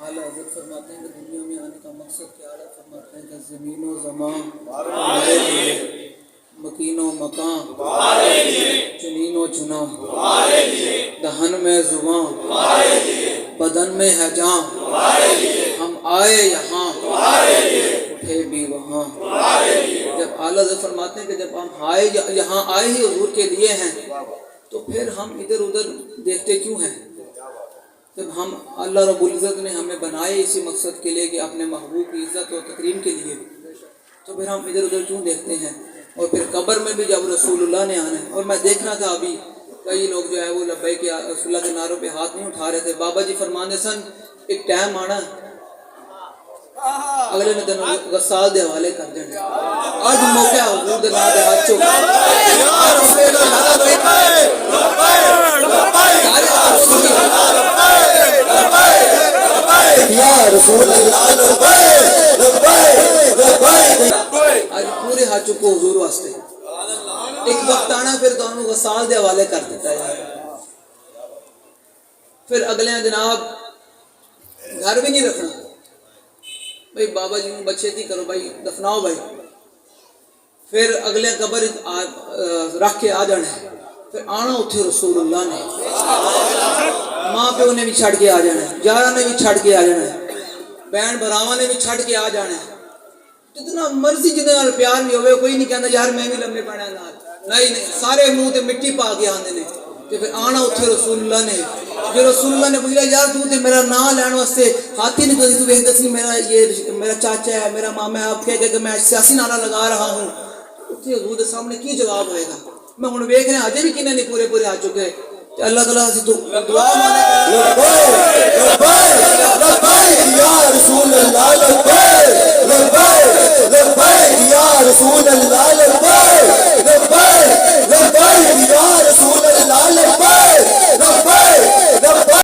اعلیٰ حضرت فرماتے ہیں کہ دنیا میں آنے کا مقصد کیا؟ اعلیٰ فرماتے ہیں کہ زمین و زمان مکین و مکان چنین و چنا دہن میں زباں بدن میں ہے جاں ہم آئے یہاں اٹھے بھی وہاں۔ جب اعلیٰ حضرت فرماتے ہیں کہ جب ہم یہاں آئے ہی حضور کے لیے ہیں تو پھر ہم ادھر ادھر دیکھتے کیوں ہیں؟ جب ہم اللہ رب العزت نے ہمیں بنائے اسی مقصد کے لیے کہ اپنے محبوب کی عزت اور تکریم کے لیے، تو پھر ہم ادھر ادھر کیوں دیکھتے ہیں؟ اور پھر قبر میں بھی جب رسول اللہ نے آنا ہے، اور میں دیکھ رہا تھا ابھی کئی لوگ جو ہے وہ لبیک رسول اللہ کے نعروں پہ ہاتھ نہیں اٹھا رہے تھے۔ بابا جی فرمانے سن ایک ٹائم آنا اگلے نے دن غسال دے حوالے کر دینے، آج موقع حضور دے نام دے ہاتھ چوک آج پورے ہاتھ چکو حضور واسطے۔ ایک وقت آنا پھر دونوں غسال دے حوالے کر دیتا ہے، پھر اگلے جناب گھر بھی نہیں رکھنا بھائی، بابا جی بچے تھی کرو بھائی، دفناؤ بھائی، پھر اگلے قبر رکھ کے آ جانا ہے، پھر آنا اتھے رسول اللہ نے، ماں پیو نے بھی چھڑ کے آ جانا ہے، یارہ نے بھی چھڑ کے آ جانا ہے، بہن بھراواں نے بھی چھڑ کے آ جانا ہے۔ جتنا مرضی جتنے نال پیار بھی ہوئے، کوئی نہیں کہنا یار میں بھی لمبے پڑھا نال، نہیں، سارے منہ تے مٹی پا کے آندے نے، کہ پھر آنا اتھے رسول اللہ نے۔ جو رسول اللہ نے پوچھا یار تو تے میرا نام لین واسطے ہاتھ ہی نہیں کری، تو ویکھ دسی میرا چاچا ہے، میرا ماما ہے، آپ کہہ کہ میں سیاسی نعرہ لگا رہا ہوں، اتنے حضور دے سامنے کی جواب ہوئے گا؟ میں ہن ویکھ رہا اجے بھی کنے نہیں پورے آ چکے، اللہ تعالیٰ سے دعا مانے